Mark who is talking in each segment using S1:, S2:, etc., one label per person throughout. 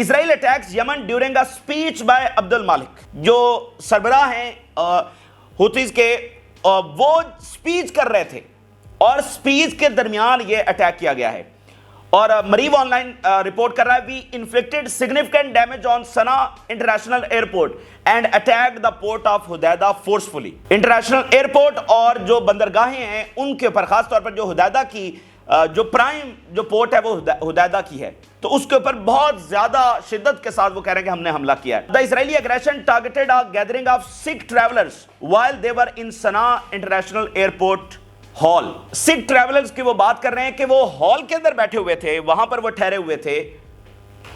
S1: Israel attacks Yemen during a speech by Abdul Malik. جو سربراہ ہیں ہوتیز کے وہ سپیچ کر رہے تھے اور سپیچ کے درمیان یہ اٹیک کیا گیا ہے. اور مریو آن لائن رپورٹ کر رہا ہے وی انفلکٹڈ significant damage on Sanaa international airport and attack the port of Hodeidah forcefully. International airport اور جو بندرگاہیں ہیں ان کے اوپر خاص طور پر جو حدیدہ کی جو پرائم جو پورٹ ہے وہ حدیدہ کی ہے تو اس کے اوپر بہت زیادہ شدت کے ساتھ وہ کہہ رہے ہیں کہ ہم نے حملہ کیا ہے. The Israeli aggression targeted a gathering of Sikh travelers while they were in Sanaa International Airport hall. Sikh travellers کی وہ بات کر رہے ہیں کہ وہ ہال کے اندر بیٹھے ہوئے تھے, وہاں پر وہ ٹھہرے ہوئے تھے,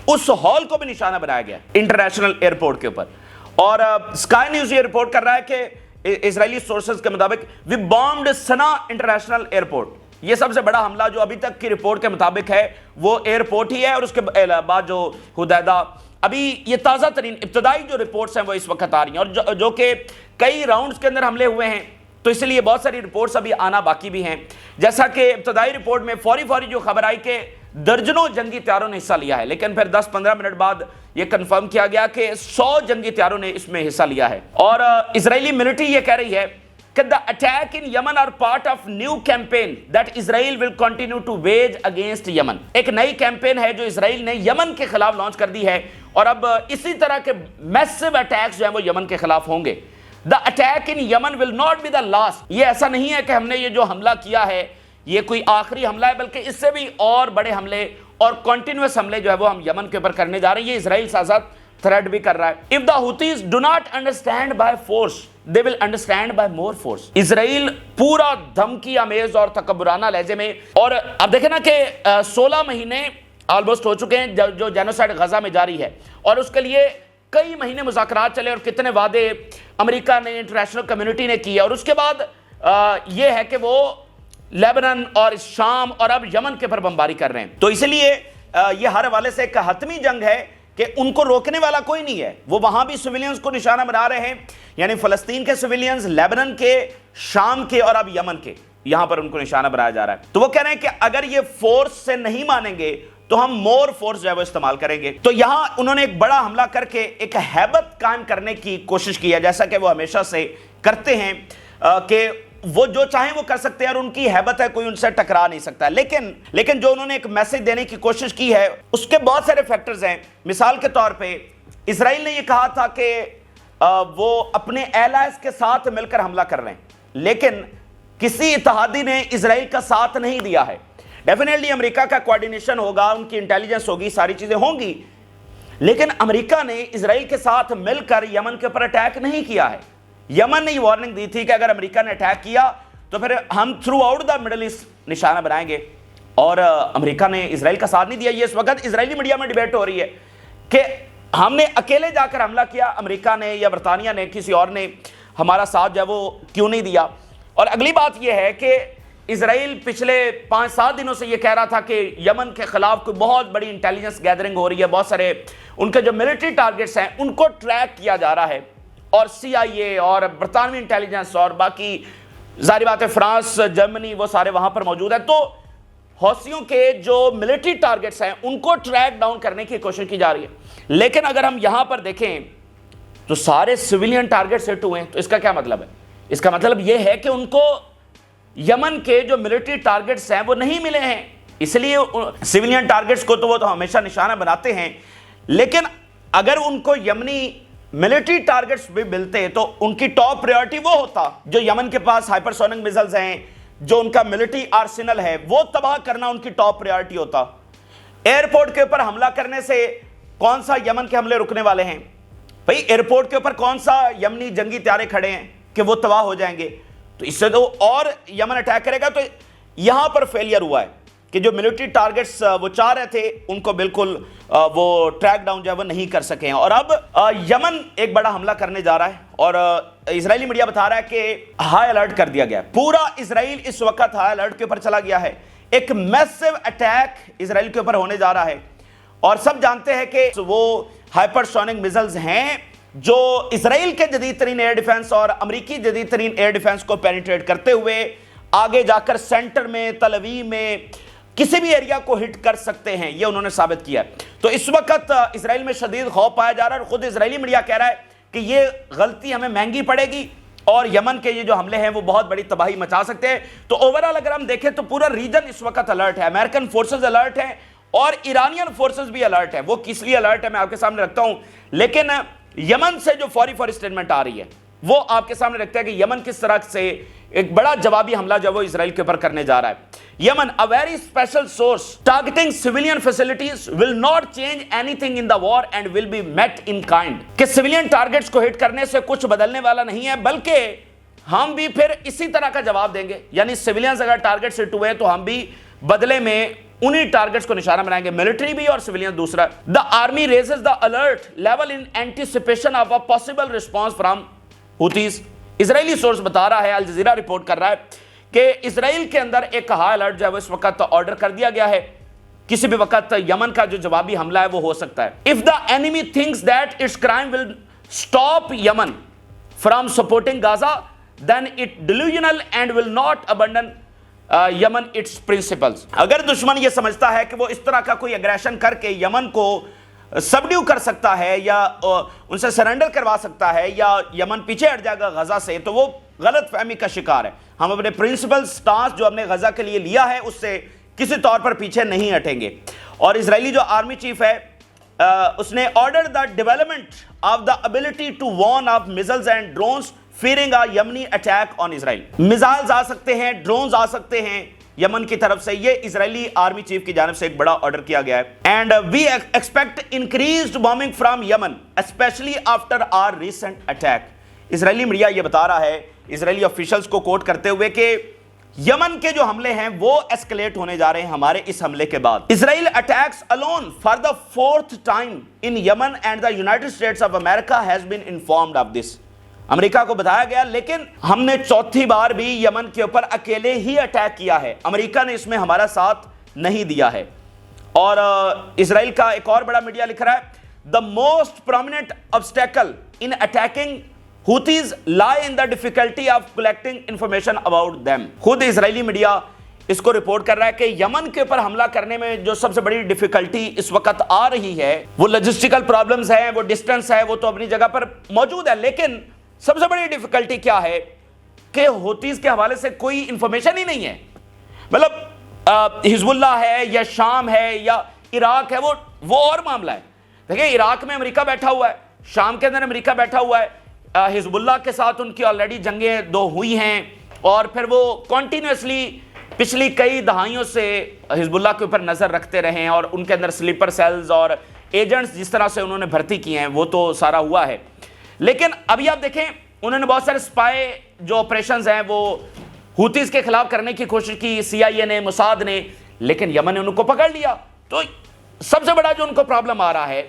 S1: اس ہال کو بھی نشانہ بنایا گیا انٹرنیشنل ایئرپورٹ کے اوپر. اور اسکائی نیوز یہ رپورٹ کر رہا ہے کہ اسرائیلی سورسز کے مطابق وی بامبڈ سنا انٹرنیشنل ایئرپورٹ. یہ سب سے بڑا حملہ جو ابھی تک کی رپورٹ کے مطابق ہے وہ ایئرپورٹ ہی ہے. اور اس کے بعد جو حدیدہ, ابھی یہ تازہ ترین ابتدائی جو رپورٹس ہیں وہ اس وقت آ رہی ہیں اور جو کہ کئی راؤنڈز کے اندر حملے ہوئے ہیں تو اس لیے بہت ساری رپورٹس ابھی آنا باقی بھی ہیں. جیسا کہ ابتدائی رپورٹ میں فوری جو خبر آئی کہ درجنوں جنگی طیاروں نے حصہ لیا ہے, لیکن پھر 10-15 منٹ بعد یہ کنفرم کیا گیا کہ 100 جنگی طیاروں نے اس میں حصہ لیا ہے. اور اسرائیلی ملٹری یہ کہہ رہی ہے کہ the attack in Yemen are part of new campaign that Israel will continue to wage against Yemen. ایک نئی کیمپین ہے جو اسرائیل نے یمن کے خلاف لانچ کر دی ہے اور اب اسی طرح کے میسو اٹیکس جو ہیں وہ یمن کے خلاف ہوں گے. The attack in Yemen will not be the last. یہ ایسا نہیں ہے کہ ہم نے یہ جو حملہ کیا ہے یہ کوئی آخری حملہ ہے, بلکہ اس سے بھی اور بڑے حملے اور کنٹینیوس حملے جو ہے وہ ہم یمن کے اوپر کرنے جا رہے ہیں. یہ اسرائیل ساتھ ساتھ تھریٹ بھی کر رہا ہے. If the Houthis do not understand by force, they will understand by more force. اسرائیل پورا دھمکی آمیز اور تکبرانہ لہجے میں, اور اب دیکھیں نا کہ 16 مہینے آلموسٹ ہو چکے ہیں جو جینوسائیڈ غزہ میں جاری ہے اور اس کے لیے کئی مہینے مذاکرات چلے اور کتنے وعدے امریکہ نے انٹرنیشنل کمیونٹی نے کیے, اور اس کے بعد یہ ہے کہ وہ لیبنان اور شام اور اب یمن کے پر بمباری کر رہے ہیں. تو اس لیے یہ ہر حوالے سے ایک حتمی جنگ ہے کہ ان کو روکنے والا کوئی نہیں ہے. وہ وہاں بھی سویلینز کو نشانہ بنا رہے ہیں, یعنی فلسطین کے سویلینز, لیبنان کے, شام کے اور اب یمن کے, یہاں پر ان کو نشانہ بنایا جا رہا ہے. تو وہ کہہ رہے ہیں کہ اگر یہ فورس سے نہیں مانیں گے تو ہم مور فورس جو ہے وہ استعمال کریں گے. تو یہاں انہوں نے ایک بڑا حملہ کر کے ایک ہیبت قائم کرنے کی کوشش کی ہے, جیسا کہ وہ ہمیشہ سے کرتے ہیں کہ وہ جو چاہیں وہ کر سکتے ہیں اور ان کی ہیبت ہے, کوئی ان سے ٹکرا نہیں سکتا. لیکن جو انہوں نے ایک میسج دینے کی کوشش کی ہے اس کے بہت سارے فیکٹرز ہیں. مثال کے طور پہ اسرائیل نے یہ کہا تھا کہ وہ اپنے ایلائز کے ساتھ مل کر حملہ کر رہے ہیں, لیکن کسی اتحادی نے اسرائیل کا ساتھ نہیں دیا ہے. ڈیفینیٹلی امریکہ کا کوارڈینیشن ہوگا, ان کی انٹیلیجنس ہوگی, ساری چیزیں ہوں گی, لیکن امریکہ نے اسرائیل کے ساتھ مل کر یمن کے اوپر اٹیک نہیں کیا ہے. یمن نے یہ وارننگ دی تھی کہ اگر امریکہ نے اٹیک کیا تو پھر ہم throughout the middle east نشانہ بنائیں گے, اور امریکہ نے اسرائیل کا ساتھ نہیں دیا. یہ اس وقت اسرائیلی میڈیا میں ڈیبیٹ ہو رہی ہے کہ ہم نے اکیلے جا کر حملہ کیا, امریکہ نے یا برطانیہ نے, کسی اور نے ہمارا ساتھ جو ہے وہ کیوں نہیں دیا. اور اگلی بات یہ ہے کہ اسرائیل پچھلے 5-7 دنوں سے یہ کہہ رہا تھا کہ یمن کے خلاف کوئی بہت بڑی انٹیلیجنس گیدرنگ ہو رہی ہے, بہت سارے ان کے جو ملٹری ٹارگٹس ہیں ان کو ٹریک کیا جا رہا ہے, اور CIA اور برطانوی انٹیلیجنس اور باقی ظاہر بات ہے فرانس, جرمنی, وہ سارے وہاں پر موجود ہیں. تو حوثیوں کے جو ملٹری ٹارگٹس ہیں ان کو ٹریک ڈاؤن کرنے کی کوشش کی جا رہی ہے. لیکن اگر ہم یہاں پر دیکھیں تو سارے سویلین ٹارگٹس ہٹ ہوئے ہیں. تو اس کا کیا مطلب ہے؟ اس کا مطلب یہ ہے کہ ان کو یمن کے جو ملٹری ٹارگٹس ہیں وہ نہیں ملے ہیں. اس لیے سویلین ٹارگٹس کو تو وہ تو ہمیشہ نشانہ بناتے ہیں, لیکن اگر ان کو یمنی ملٹری ٹارگٹس بھی ملتے تو ان کی ٹاپ پریورٹی وہ ہوتا جو یمن کے پاس ہائپرسونک میزائلز ہیں, جو ان کا ملٹری آرسنل ہے وہ تباہ کرنا ان کی ٹاپ پریورٹی ہوتا. ایئرپورٹ کے اوپر حملہ کرنے سے کون سا یمن کے حملے رکنے والے ہیں؟ بھئی ایئرپورٹ کے اوپر کون سا یمنی جنگی طیارے کھڑے ہیں کہ وہ تباہ ہو جائیں گے؟ تو اس سے تو اور یمن اٹیک کرے گا. تو یہاں پر فیلئر ہوا ہے کہ جو ملٹری ٹارگٹس وہ چاہ رہے تھے ان کو بالکل وہ ٹریک ڈاؤن جو ہے وہ نہیں کر سکے ہیں. اور اب یمن ایک بڑا حملہ کرنے جا رہا ہے اور اسرائیلی میڈیا بتا رہا ہے کہ ہائی الرٹ کر دیا گیا ہے. پورا اسرائیل اس وقت ہائی الرٹ کے اوپر چلا گیا ہے. ایک میسو اٹیک اسرائیل کے اوپر ہونے جا رہا ہے, اور سب جانتے ہیں کہ وہ ہائپرسونک میزائلز ہیں جو اسرائیل کے جدید ترین ایئر ڈیفنس اور امریکی جدید ترین ایئر ڈیفنس کو پینیٹریٹ کرتے ہوئے آگے جا کر سینٹر میں, تل اویو میں, کسی بھی ایریا کو ہٹ کر سکتے ہیں، یہ انہوں نے ثابت کیا ہے۔ تو اس وقت اسرائیل میں شدید خوف پایا جا رہا ہے، اور خود اسرائیلی میڈیا کہہ رہا ہے کہ یہ غلطی ہمیں مہنگی پڑے گی اور یمن کے یہ جو حملے ہیں وہ بہت بڑی تباہی مچا سکتے ہیں۔ تو اوورال اگر ہم دیکھیں تو پورا ریجن اس وقت الرٹ ہے، امریکن فورسز الرٹ ہیں اور ایرانین فورسز بھی الرٹ ہیں۔ وہ کس لیے الرٹ ہے میں آپ کے سامنے رکھتا ہوں، لیکن یمن سے جو فوری سٹیٹمنٹ آ رہی ہے وہ آپ کے سامنے رکھتا ہے کہ یمن کس طرح سے ایک بڑا جوابی حملہ جو وہ اسرائیل کے اوپر کرنے جا رہا ہے۔ یمن a very special source targeting civilian facilities will not change anything in the war and will be met in kind، کہ سیویلین ٹارگٹس کو ہٹ کرنے سے کچھ بدلنے والا نہیں ہے، بلکہ ہم بھی پھر اسی طرح کا جواب دیں گے، یعنی سیویلینز اگر ٹارگٹس ہٹ ہوئے تو ہم بھی بدلے میں انہی ٹارگٹس کو نشانہ بنائیں گے، ملٹری بھی اور سیویلین دوسرا۔ The army raises the alert level in anticipation of a possible response from Houthis۔ Israeli source بتا رہا ہے، الجزیرہ رپورٹ کر رہا ہے کہ اسرائیل کے اندر ایک ہائی الرٹ جو ہے وہ اس وقت آرڈر کر دیا گیا ہے، کسی بھی وقت یمن کا جو جوابی حملہ ہے وہ ہو سکتا ہے۔ If the enemy thinks that its crime will stop Yemen from supporting Gaza, then it delusional and will not abandon Yemen its principles۔ اگر دشمن یہ سمجھتا ہے کہ وہ اس طرح کا کوئی اگریشن کر کے یمن کو سبڈیو کر سکتا ہے یا ان سے سرنڈر کروا سکتا ہے یا یمن پیچھے ہٹ جائے گا غزہ سے، تو وہ غلط فہمی کا شکار ہے۔ ہم اپنے پرنسپل سٹانس جو ہم نے غزہ کے لیے لیا ہے اس سے کسی طور پر پیچھے نہیں ہٹیں گے۔ اور اسرائیلی جو آرمی چیف ہے اس نے order the development of the ability to warn of missiles and drones fearing a Yemeni attack on Israel. Missiles آ سکتے ہیں، ڈرونز آ سکتے ہیں یمن کی طرف سے، یہ اسرائیلی آرمی چیف کی جانب سے ایک بڑا آرڈر کیا گیا ہے۔ And we expect increased bombing from Yemen especially after our recent attack. اسرائیلی میڈیا یہ بتا رہا ہے اسرائیلی آفیشلز کو کوٹ کرتے ہوئے کہ یمن کے جو حملے ہیں وہ ایسکلیٹ ہونے جا رہے ہیں ہمارے اس حملے کے بعد۔ اسرائیل attacks alone for the fourth time in Yemen and the United States of America has been informed of this۔ امریکہ کو بتایا گیا، لیکن ہم نے چوتھی بار بھی یمن کے اوپر اکیلے ہی اٹیک کیا ہے، امریکہ نے اس میں ہمارا ساتھ نہیں دیا ہے۔ اور اسرائیل کا ایک اور بڑا میڈیا لکھ رہا ہے the most prominent obstacle in attacking Houthis lie in the difficulty of collecting information about them۔ خود اسرائیلی میڈیا اس کو رپورٹ کر رہا ہے کہ یمن کے اوپر حملہ کرنے میں جو سب سے بڑی ڈیفیکلٹی اس وقت آ رہی ہے وہ لاجسٹیکل پرابلمز ہیں، وہ ڈسٹنس ہے، وہ تو اپنی جگہ پر موجود ہے، لیکن سب سے بڑی ڈیفیکلٹی کیا ہے کہ ہوتیز کے حوالے سے کوئی انفارمیشن ہی نہیں ہے۔ مطلب حزب اللہ ہے یا شام ہے یا عراق ہے، وہ اور معاملہ ہے۔ دیکھیں عراق میں امریکہ بیٹھا ہوا ہے، شام کے اندر امریکہ بیٹھا ہوا ہے، حزب اللہ کے ساتھ ان کی آلریڈی جنگیں دو ہوئی ہیں، اور پھر وہ کنٹینیوسلی پچھلی کئی دہائیوں سے حزب اللہ کے اوپر نظر رکھتے رہے ہیں، اور ان کے اندر سلیپر سیلز اور ایجنٹس جس طرح سے انہوں نے بھرتی کی ہیں وہ تو سارا ہوا ہے۔ لیکن ابھی آپ دیکھیں انہوں نے بہت سارے سپائی جو آپریشنز ہیں وہ ہوتیز کے خلاف کرنے کی کوشش کی، CIA نے، موساد نے، لیکن یمن نے ان کو پکڑ لیا۔ تو سب سے بڑا جو ان کو پرابلم آ رہا ہے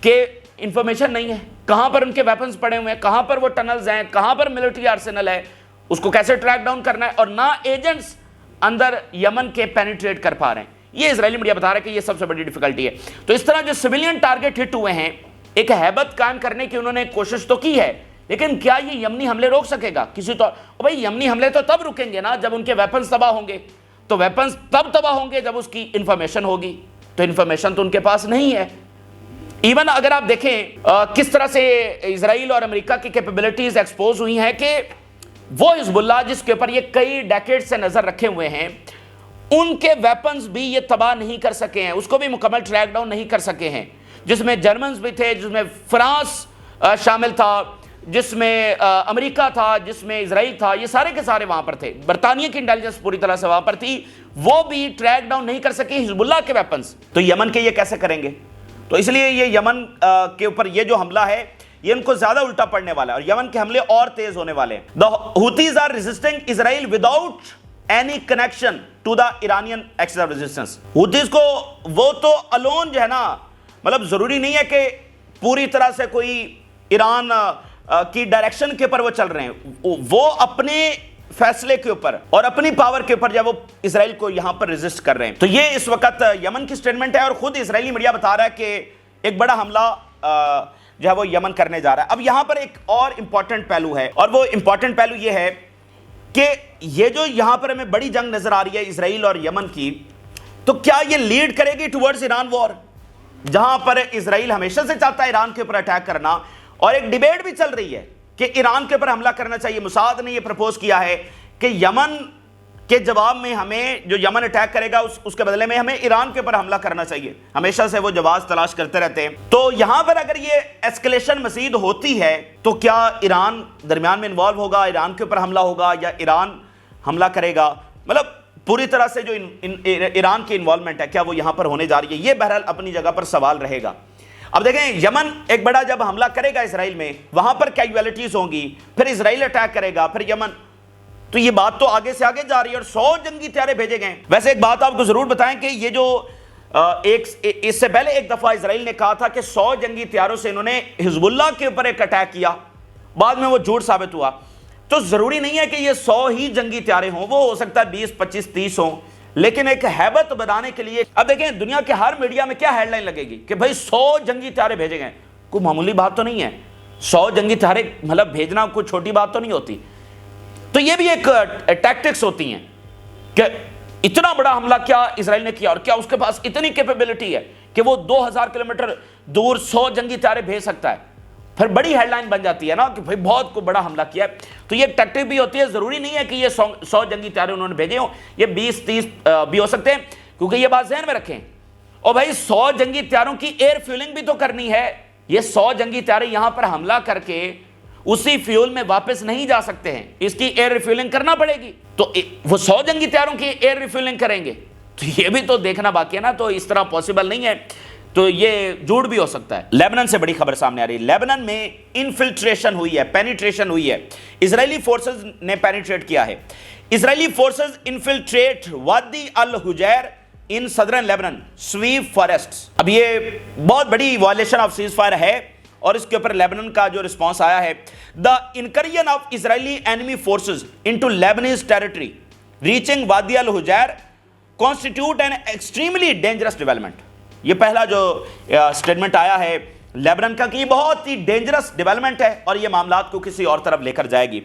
S1: کہ انفارمیشن نہیں ہے، کہاں پر ان کے ویپنز پڑے ہوئے ہیں، کہاں پر وہ ٹنلز ہیں، کہاں پر ملٹری آرسنل ہے، اس کو کیسے ٹریک ڈاؤن کرنا ہے، اور نہ ایجنٹس اندر یمن کے پینیٹریٹ کر پا رہے ہیں۔ یہ اسرائیلی میڈیا بتا رہا ہے کہ یہ سب سے بڑی ڈیفیکلٹی ہے۔ تو اس طرح جو سویلین ٹارگٹ ہٹ ہوئے ہیں، ایک ہیبت قائم کرنے کی انہوں نے کوشش تو کی ہے، لیکن کیا یہ یمنی حملے روک سکے گا کسی طور؟ بھائی یمنی حملے تو تب رکیں گے نا جب ان کے ویپنز تباہ ہوں گے، تو ویپنز تب تباہ ہوں گے جب اس کی انفارمیشن ہوگی، تو انفارمیشن تو ان کے پاس نہیں ہے۔ ایون اگر آپ دیکھیں کس طرح سے اسرائیل اور امریکہ کی کیپیبلٹیز ایکسپوز ہوئی ہیں کہ وہ حزب اللہ جس کے اوپر یہ کئی ڈیکیڈ سے نظر رکھے ہوئے ہیں، ان کے ویپنز بھی یہ تباہ نہیں کر سکے ہیں، اس کو بھی مکمل ٹریک ڈاؤن نہیں کر سکے ہیں، جس میں جرمنز بھی تھے، جس میں فرانس شامل تھا، جس میں امریکہ تھا، جس میں اسرائیل تھا، یہ سارے کے سارے وہاں پر تھے، برطانیہ کی انٹیلیجنس پوری طرح سے وہاں پر تھی، وہ بھی ٹریک ڈاؤن نہیں کر سکے حزب اللہ کے ویپنز۔ تو یمن کے یہ کیسے کریں گے؟ تو اس لیے یہ یمن کے اوپر یہ جو حملہ ہے یہ ان کو زیادہ الٹا پڑنے والا ہے، اور یمن کے حملے اور تیز ہونے والے ہیں۔ The Houthis are resisting Israel without any connection to the Iranian axis of resistance۔ Houthis کو وہ تو alone جو ہے نا، مطلب ضروری نہیں ہے کہ پوری طرح سے کوئی ایران کی ڈائریکشن کے اوپر وہ چل رہے ہیں، وہ اپنے فیصلے کے اوپر اور اپنی پاور کے اوپر جب وہ اسرائیل کو یہاں پر ریزسٹ کر رہے ہیں۔ تو یہ اس وقت یمن کی سٹیٹمنٹ ہے، اور خود اسرائیلی میڈیا بتا رہا ہے کہ ایک بڑا حملہ جو ہے وہ یمن کرنے جا رہا ہے۔ اب یہاں پر ایک اور امپورٹنٹ پہلو ہے، اور وہ امپورٹنٹ پہلو یہ ہے کہ یہ جو یہاں پر ہمیں بڑی جنگ نظر آ رہی ہے اسرائیل اور یمن کی، تو کیا یہ لیڈ کرے گی ٹورڈز ایران وار، جہاں پر اسرائیل ہمیشہ سے چاہتا ہے ایران کے اوپر اٹیک کرنا، اور ایک ڈیبیٹ بھی چل رہی ہے کہ ایران کے اوپر حملہ کرنا چاہیے۔ موساد نے یہ پرپوز کیا ہے کہ یمن کے جواب میں ہمیں، جو یمن اٹیک کرے گا اس کے بدلے میں ہمیں ایران کے اوپر حملہ کرنا چاہیے۔ ہمیشہ سے وہ جواز تلاش کرتے رہتے ہیں۔ تو یہاں پر اگر یہ ایسکلیشن مزید ہوتی ہے تو کیا ایران درمیان میں انوالو ہوگا، ایران کے اوپر حملہ ہوگا، یا ایران حملہ کرے گا؟ مطلب پوری طرح سے جو ایران کی انوالومنٹ ہے کیا وہ یہاں پر ہونے جا رہی ہے؟ یہ بہرحال اپنی جگہ پر سوال رہے گا۔ اب دیکھیں، یمن ایک بڑا جب حملہ کرے گا اسرائیل میں، وہاں پر کیجویلٹیز ہوں گی، پھر اسرائیل اٹیک کرے گا، پھر یمن، تو یہ بات تو آگے سے آگے جا رہی ہے، اور 100 جنگی طیارے بھیجے گئے۔ ویسے ایک بات آپ کو ضرور بتائیں کہ یہ جو اس سے پہلے ایک دفعہ اسرائیل نے کہا تھا کہ 100 جنگی طیاروں سے انہوں نے حزب اللہ کے اوپر ایک اٹیک کیا، بعد میں وہ جھوٹ ثابت ہوا۔ تو ضروری نہیں ہے کہ یہ 100 ہی جنگی طیارے ہوں، وہ ہو سکتا ہے 20 25 30 ہوں، لیکن ایک ہیبت بنانے کے لیے۔ اب دیکھیں دنیا کے ہر میڈیا میں کیا ہیڈ لائن لگے گی کہ بھائی 100 جنگی طیارے بھیجے گئے، کوئی معمولی بات تو نہیں ہے۔ 100 جنگی طیارے مطلب بھیجنا کوئی چھوٹی بات تو نہیں ہوتی۔ تو یہ بھی ایک ٹیکٹکس ہوتی ہیں کہ اتنا بڑا حملہ کیا اسرائیل نے کیا، اور کیا اس کے پاس اتنی کیپیبلٹی ہے کہ وہ 2000 کلومیٹر دور 100 جنگی طیارے بھیج سکتا ہے۔ پھر بڑی ہیڈ لائن بن جاتی ہے نا کہ بھائی بہت کو بڑا حملہ کیا ہے۔ تو یہ ٹیکٹک بھی ہوتی ہے، ضروری نہیں ہے کہ یہ 100 جنگی طیارے انہوں نے بھیجے ہوں، یہ 20 30 بھی ہو سکتے ہیں، کیونکہ یہ بات ذہن میں رکھیں۔ اور بھائی 100 جنگی طیاروں کی ایئر فیولنگ بھی تو کرنی ہے۔ یہ 100 جنگی طیارے یہاں پر حملہ کر کے اسی فیول میں واپس نہیں جا سکتے ہیں، اس کی ایئر ریفیولنگ کرنا پڑے گی۔ تو وہ 100 جنگی طیاروں کی ایئر ریفیولنگ کریں گے، تو یہ بھی تو دیکھنا باقی ہے نا، تو اس طرح پاسبل نہیں ہے، تو یہ جھوٹ بھی ہو سکتا ہے۔ لیبنان سے بڑی خبر سامنے آ رہی ہے، لیبنان میں انفلٹریشن ہوئی ہے، پینیٹریشن ہوئی ہے، اسرائیلی فورسز نے پینیٹریٹ کیا ہے۔ اسرائیلی فورسز انفلٹریٹ وادی الحجیر ان صدرن لیبنان سویپ فارسٹس۔ اب یہ بہت بڑی وائلیشن آف سیز فائر ہے، اور اس کے اوپر لیبنان کا جو رسپانس آیا ہے، the incursion of Israeli enemy forces into Lebanese territory reaching Wadi al Hujeir constitute an extremely dangerous development. یہ پہلا جو سٹیٹمنٹ آیا ہے لیبنان کا کہ یہ بہت ہی ڈینجرس ڈیولپمنٹ ہے اور یہ معاملات کو کسی اور طرف لے کر جائے گی۔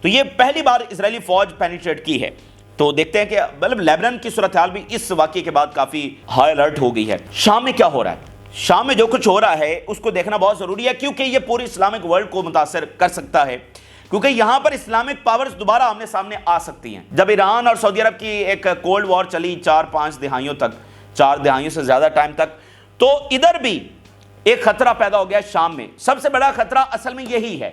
S1: تو یہ پہلی بار اسرائیلی فوج پینیٹریٹ کی ہے۔ تو دیکھتے ہیں کہ مطلب لیبنان کی صورتحال بھی اس واقعے کے بعد کافی ہائی الرٹ ہو گئی ہے۔ شام میں کیا ہو رہا ہے؟ شام میں جو کچھ ہو رہا ہے اس کو دیکھنا بہت ضروری ہے، کیونکہ یہ پوری اسلامک ورلڈ کو متاثر کر سکتا ہے، کیونکہ یہاں پر اسلامک پاورز دوبارہ آمنے سامنے آ سکتی ہیں۔ جب ایران اور سعودی عرب کی ایک کولڈ وار چلی 4-5 دہائیوں تک، 4 دہائیوں سے زیادہ ٹائم تک، تو ادھر بھی ایک خطرہ پیدا ہو گیا شام میں۔ سب سے بڑا خطرہ اصل میں یہی ہے،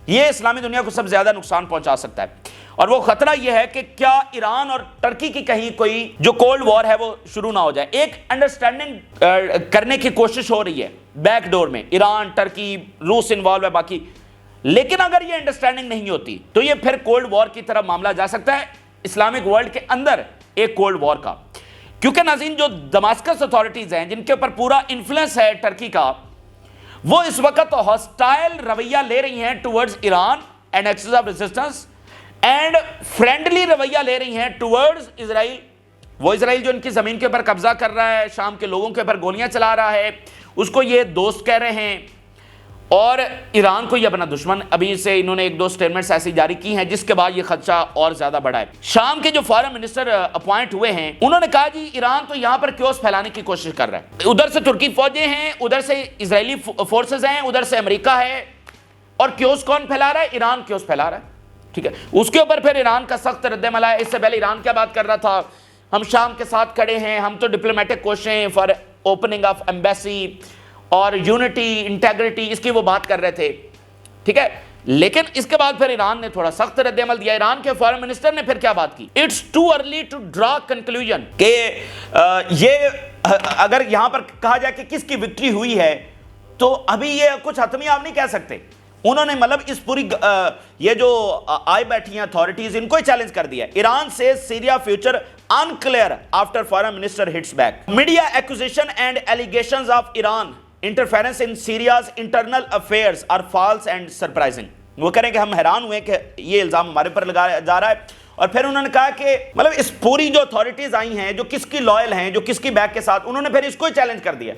S1: یہ اسلامی دنیا کو سب سے زیادہ نقصان پہنچا سکتا ہے، اور وہ خطرہ یہ ہے کہ کیا ایران اور ترکی کی کہیں کوئی جو کولڈ وار ہے وہ شروع نہ ہو جائے۔ ایک انڈرسٹینڈنگ کرنے کی کوشش ہو رہی ہے بیک ڈور میں، ایران، ترکی، روس انوالو ہے باقی، لیکن اگر یہ انڈرسٹینڈنگ نہیں ہوتی تو یہ پھر کولڈ وار کی طرف معاملہ جا سکتا ہے، اسلامک ورلڈ کے اندر ایک کولڈ وار کا۔ کیونکہ ناظرین جو دماسکس اتھارٹیز ہیں جن کے اوپر پورا انفلوئنس ہے ٹرکی کا، وہ اس وقت ہاسٹائل رویہ لے رہی ہیں towards Iran and axis of resistance, and friendly رویہ لے رہی ہیں ٹورڈز اسرائیل۔ وہ اسرائیل جو ان کی زمین کے اوپر قبضہ کر رہا ہے، شام کے لوگوں کے اوپر گولیاں چلا رہا ہے، اس کو یہ دوست کہہ رہے ہیں، اور ایران کو یہ اپنا دشمن۔ ابھی سے انہوں نے 1-2 سٹیٹمنٹس ایسی جاری کی ہیں جس کے بعد یہ خدشہ اور زیادہ بڑھا ہے۔ شام کے جو فارن منسٹر اپوائنٹ ہوئے ہیں انہوں نے کہا جی ایران تو یہاں پر کیوس پھیلانے کی کوشش کر رہا ہے، ادھر سے ترکی فوجیں ہیں، ادھر سے اسرائیلی فورسز ہیں، ادھر سے امریکہ ہے، اور کیوس کون پھیلا رہا ہے؟ ایران کیوس پھیلا رہا ہے، ٹھیک ہے۔ اس کے اوپر پھر ایران کا سخت رد عمل ہے۔ اس سے پہلے ایران کیا بات کر رہا تھا؟ ہم شام کے ساتھ کھڑے ہیں، ہم تو ڈپلومیٹک کوششیں فار اوپننگ آف ایمبیسی اور یونٹی انٹیگریٹی، اس کی وہ بات کر رہے تھے، ٹھیک ہے۔ لیکن اس کے بعد پھر ایران نے تھوڑا سخت رد عمل دیا۔ ایران کے فارن منسٹر نے پھر کیا بات کی؟ It's too early to draw conclusion, کہ یہ اگر یہاں پر کہا جائے کہ کس کی وکٹری ہوئی ہے تو ابھی یہ کچھ حتمی آپ نہیں کہہ سکتے۔ انہوں نے مطلب اس پوری یہ جو آئی بیٹھی ہیں اتھارٹیز ان کو ہی چیلنج کر دیا۔ ایران سے Syria future unclear after foreign minister hits back. Media accusation and allegations of Iran interference in Syria's internal affairs are false and surprising. وہ کہہ رہے ہیں کہ ہم حیران ہوئے کہ یہ الزام ہمارے پر لگایا جا رہا ہے، اور پھر انہوں نے کہا کہ مطلب اس پوری جو اتھارٹیز آئی ہیں جو کس کی لائل ہیں، جو کس کی بیک کے ساتھ، انہوں نے پھر اس کو ہی چیلنج کر دیا۔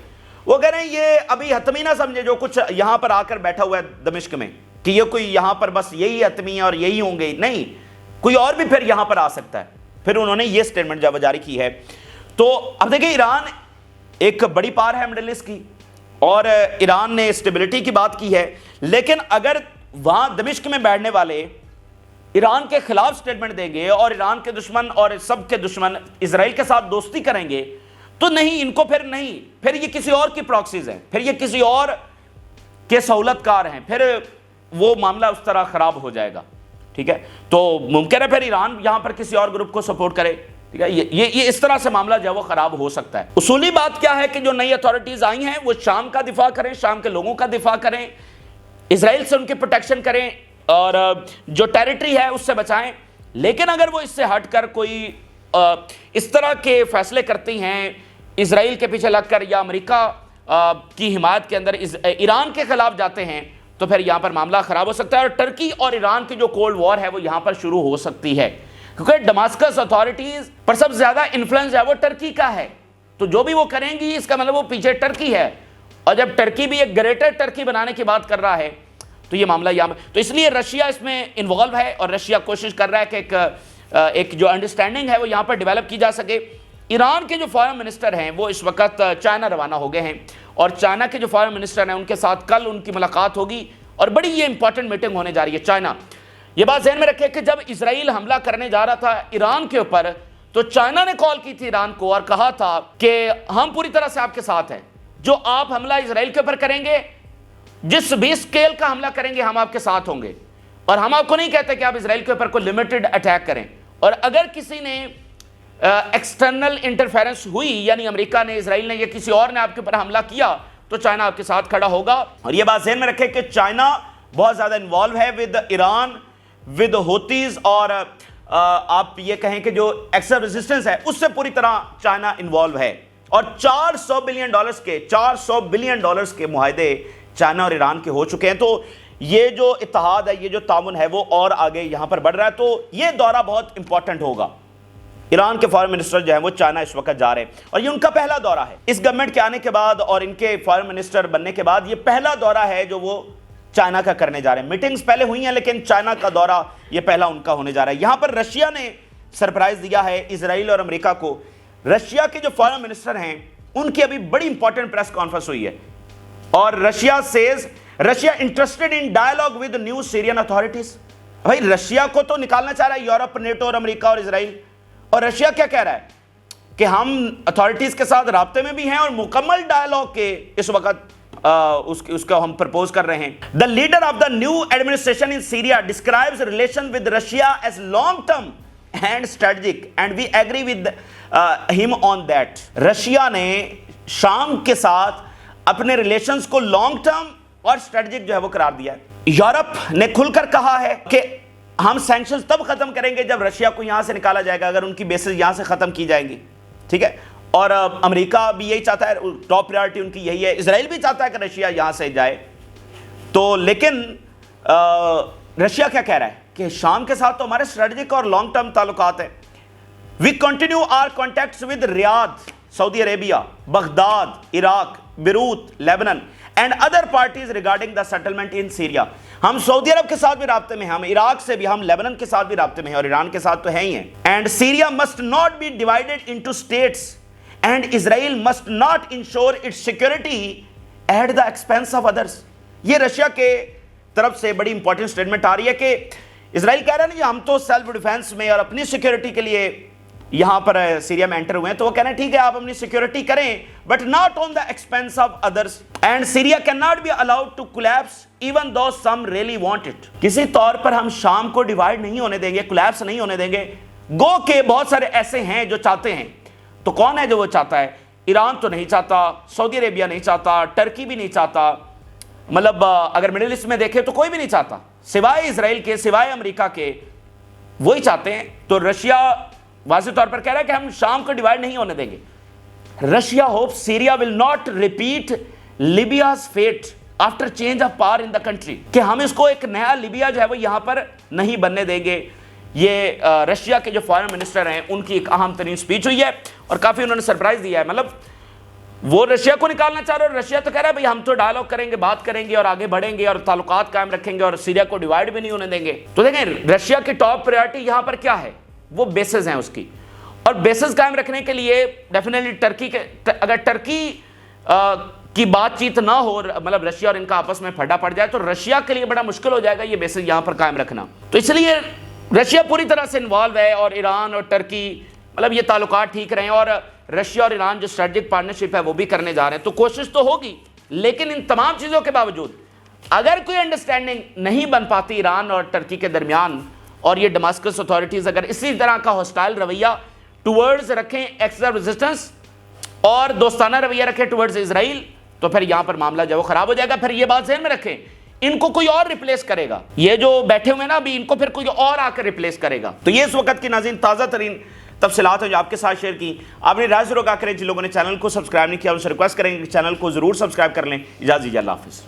S1: وہ کہہ رہے ہیں یہ ابھی حتمی نہ سمجھے جو کچھ یہاں پر آ کر بیٹھا ہوا ہے دمشق میں، کہ یہ کوئی یہاں پر بس یہی حتمی ہے اور یہی ہوں گے، نہیں، کوئی اور بھی پھر یہاں پر آ سکتا ہے۔ پھر انہوں نے یہ سٹیٹمنٹ جب جاری کی ہے تو اب دیکھیں ایران ایک بڑی پار ہے مڈل ایسٹ کی، اور ایران نے اسٹیبلٹی کی بات کی ہے، لیکن اگر وہاں دمشق میں بیٹھنے والے ایران کے خلاف سٹیٹمنٹ دیں گے اور ایران کے دشمن اور سب کے دشمن اسرائیل کے ساتھ دوستی کریں گے تو نہیں، ان کو پھر یہ کسی اور کی پراکسیز ہیں، پھر یہ کسی اور کے سہولت کار ہیں، پھر وہ معاملہ اس طرح خراب ہو جائے گا، ٹھیک ہے؟ تو ممکن ہے پھر ایران یہاں پر کسی اور گروپ کو سپورٹ کرے، ٹھیک ہے؟ یہ اس طرح سے معاملہ جو ہے وہ خراب ہو سکتا ہے۔ اصولی بات کیا ہے کہ جو نئی اتھارٹیز آئی ہیں وہ شام کا دفاع کریں، شام کے لوگوں کا دفاع کریں، اسرائیل سے ان کی پروٹیکشن کریں اور جو ٹیریٹری ہے اس سے بچائیں، لیکن اگر وہ اس سے ہٹ کر کوئی اس طرح کے فیصلے کرتی ہیں اسرائیل کے پیچھے لگ کر یا امریکہ کی حمایت کے اندر ایران کے خلاف جاتے ہیں تو پھر یہاں پر معاملہ خراب ہو سکتا ہے، اور ٹرکی اور ایران کی جو کولڈ وار ہے وہ یہاں پر شروع ہو سکتی ہے، کیونکہ ڈماسکس اتھارٹیز پر سب سے زیادہ انفلوئنس ہے وہ ٹرکی کا ہے، تو جو بھی وہ کریں گی اس کا مطلب وہ پیچھے ٹرکی ہے، اور جب ٹرکی بھی ایک گریٹر ٹرکی بنانے کی بات کر رہا ہے تو یہ معاملہ یہاں تو اس لیے رشیا اس میں انوالو ہے، اور رشیا کوشش کر رہا ہے کہ ایک جو انڈرسٹینڈنگ ہے وہ یہاں پر ڈیولپ کی جا سکے۔ ایران کے جو فارن منسٹر ہیں وہ اس وقت چائنا روانہ ہو گئے ہیں، اور چائنا کے جو فارن منسٹر ہیں ان کے ساتھ کل ان کی ملاقات ہوگی، اور بڑی یہ امپورٹنٹ میٹنگ ہونے جا رہی ہے۔ چائنا، یہ بات ذہن میں رکھے کہ جب اسرائیل حملہ کرنے جا رہا تھا ایران کے اوپر تو چائنا نے کال کی تھی ایران کو اور کہا تھا کہ ہم پوری طرح سے آپ کے ساتھ ہیں، جو آپ حملہ اسرائیل کے اوپر کریں گے، جس بھی اسکیل کا حملہ کریں گے ہم آپ کے ساتھ ہوں گے، اور ہم آپ کو نہیں کہتے کہ آپ اسرائیل کے اوپر کوئی لمیٹڈ اٹیک کریں، اور اگر کسی نے ایکسٹرنل انٹرفیرنس ہوئی یعنی امریکہ نے، اسرائیل نے یا کسی اور نے آپ کے اوپر حملہ کیا تو چائنا آپ کے ساتھ کھڑا ہوگا۔ اور یہ بات ذہن میں رکھے کہ چائنا بہت زیادہ انوالو ہے ود ایران، ود ہوتیز، اور آپ یہ کہیں کہ جو ایکسٹرا ریزسٹنس ہے اس سے پوری طرح چائنا انوالو ہے، اور $400 بلین کے معاہدے چائنا اور ایران کے ہو چکے ہیں۔ تو یہ جو اتحاد ہے، یہ جو تعاون ہے وہ اور آگے یہاں پر بڑھ رہا ہے، تو یہ دورہ بہت امپورٹنٹ ہوگا۔ ایران کے فارن منسٹر جو ہیں وہ چائنا اس وقت جا رہے ہیں، اور یہ ان کا پہلا دورہ ہے اس گورنمنٹ کے آنے کے بعد، اور ان کے فارن منسٹر بننے کے بعد یہ پہلا دورہ ہے جو وہ چائنا کا کرنے جا رہے ہیں۔ میٹنگز پہلے ہوئی ہیں لیکن چائنا کا دورہ یہ پہلا ان کا ہونے جا رہا ہے۔ یہاں پر رشیا نے سرپرائز دیا ہے اسرائیل اور امریکہ کو۔ رشیا کے جو فارن منسٹر ہیں ان کی ابھی بڑی امپورٹنٹ پریس کانفرنس ہوئی ہے، اور Russia says Russia interested in dialogue with new Syrian authorities. بھائی رشیا کو تو نکالنا چاہ رہا ہے یورپ، نیٹو اور امریکہ اور اسرائیل، اور رشیا کیا کہہ رہا ہے کہ ہم اتھارٹیز کے ساتھ رابطے میں بھی ہیں اور مکمل ڈائیلاگ کے اس وقت اس کا ہم پرپوز کر رہے ہیں۔ The leader of the new administration in Syria describes relation with Russia as long term and strategic and we agree with him on that۔ Russia نے شام کے ساتھ اپنے ریلیشنز کو لانگ ٹرم اور اسٹریٹجک جو ہے وہ قرار دیا ہے۔ یورپ نے کھل کر کہا ہے کہ ہم سینکشنز تب ختم کریں گے جب رشیا کو یہاں سے نکالا جائے گا، اگر ان کی بیسز یہاں سے ختم کی جائیں گی، ٹھیک ہے؟ اور امریکہ بھی یہی چاہتا ہے، ٹاپ پریورٹی ان کی یہی ہے، اسرائیل بھی چاہتا ہے کہ رشیا یہاں سے جائے۔ تو لیکن رشیا کیا کہہ رہا ہے کہ شام کے ساتھ تو ہمارے اسٹریٹجک اور لانگ ٹرم تعلقات ہیں۔ We continue our contacts with Riyadh, Saudi Arabia, Baghdad, Iraq, Beirut, Lebanon and other parties regarding the settlement in Syria. ہم سعودی عرب کے ساتھ بھی رابطے میں ہیں، ہم عراق سے بھی، ہم لیبنن کے ساتھ بھی رابطے میں ہیں، اور ایران کے ساتھ تو ہے ہی ہیں۔ And Syria must not be divided into states and Israel must not ensure its security at the expense of others. یہ رشیا کے طرف سے بڑی امپورٹنٹ سٹیٹمنٹ آ رہی ہے کہ اسرائیل کہہ رہا ہے نا ہم تو سیلف ڈیفینس میں اور اپنی سیکورٹی کے لیے یہاں پر سیریا میں انٹر ہوئے ہیں، تو وہ کہنا ہے ٹھیک ہے آپ اپنی سیکورٹی کریں but not on the expense of others, and Syria can not be allowed to collapse even though some really want it. کسی طور پر ہم شام کو ڈیوائیڈ نہیں ہونے دیں گے، کولیپس نہیں ہونے دیں گے، گو کہ بہت سارے ایسے ہیں جو چاہتے ہیں۔ تو کون ہے جو وہ چاہتا ہے؟ ایران تو نہیں چاہتا، سعودی عربیہ نہیں چاہتا، ٹرکی بھی نہیں چاہتا، مطلب اگر مڈل ایسٹ میں دیکھیں تو کوئی بھی نہیں چاہتا سوائے اسرائیل کے، سوائے امریکہ کے، وہی چاہتے ہیں۔ تو رشیا واضح طور پر کہہ رہا ہے کہ ہم شام کو ڈیوائیڈ نہیں ہونے دیں گے۔ Russia hope Syria will not repeat Libya's fate after change of power in the country, کہ ہم اس کو ایک نیا لیبیا جو ہے وہ یہاں پر نہیں بننے دیں گے۔ یہ رشیا کے جو فارن منسٹر ہیں ان کی ایک اہم ترین سپیچ ہوئی ہے، اور کافی انہوں نے سرپرائز دیا ہے، مطلب وہ رشیا کو نکالنا چاہ رہے ہیں، اور رشیا تو کہہ رہا ہے بھئی ہم تو ڈائیلاگ کریں گے، بات کریں گے اور آگے بڑھیں گے اور تعلقات قائم رکھیں گے اور سیریا کو ڈیوائیڈ بھی نہیں ہونے دیں گے۔ تو دیکھیں رشیا کی ٹاپ پریورٹی یہاں پر کیا ہے، وہ بیسز ہیں اس کی، اور بیسز قائم رکھنے کے لیے ڈیفینیٹلی ٹرکی کے اگر ٹرکی کی بات چیت نہ ہو مطلب رشیا اور ان کا آپس میں پھڈا پڑ جائے تو رشیا کے لیے بڑا مشکل ہو جائے گا یہ بیسز یہاں پر قائم رکھنا. تو اس لیے رشیا پوری طرح سے انوالو ہے اور ایران اور ٹرکی مطلب یہ تعلقات ٹھیک رہیں اور رشیا اور ایران جو اسٹریٹجک پارٹنرشپ ہے وہ بھی کرنے جا رہے ہیں. تو کوشش تو ہوگی لیکن ان تمام چیزوں کے باوجود اگر کوئی انڈرسٹینڈنگ نہیں بن پاتی ایران اور ٹرکی کے درمیان اور یہ ڈماسکس اتھارٹیز اگر اسی طرح کا ہاسٹائل رویہ ٹورڈز رکھیں ایکسٹرا ریزسٹنس اور دوستانہ رویہ رکھیں ٹورڈز اسرائیل تو پھر یہاں پر معاملہ جو خراب ہو جائے گا. پھر یہ بات ذہن میں رکھیں ان کو کوئی اور ریپلیس کرے گا, یہ جو بیٹھے ہوئے نا ابھی ان کو پھر کوئی اور آ کر ریپلیس کرے گا. تو یہ اس وقت کی ناظرین تازہ ترین تفصیلات ہیں جو آپ کے ساتھ شیئر کی. آپ نے رائے ضرور آ کریں. جن لوگوں نے چینل کو سبسکرائب نہیں کیا ان سے ریکویسٹ کریں کہ چینل کو ضرور سبسکرائب کر لیں. اجازت دیجیے, اللہ حافظ.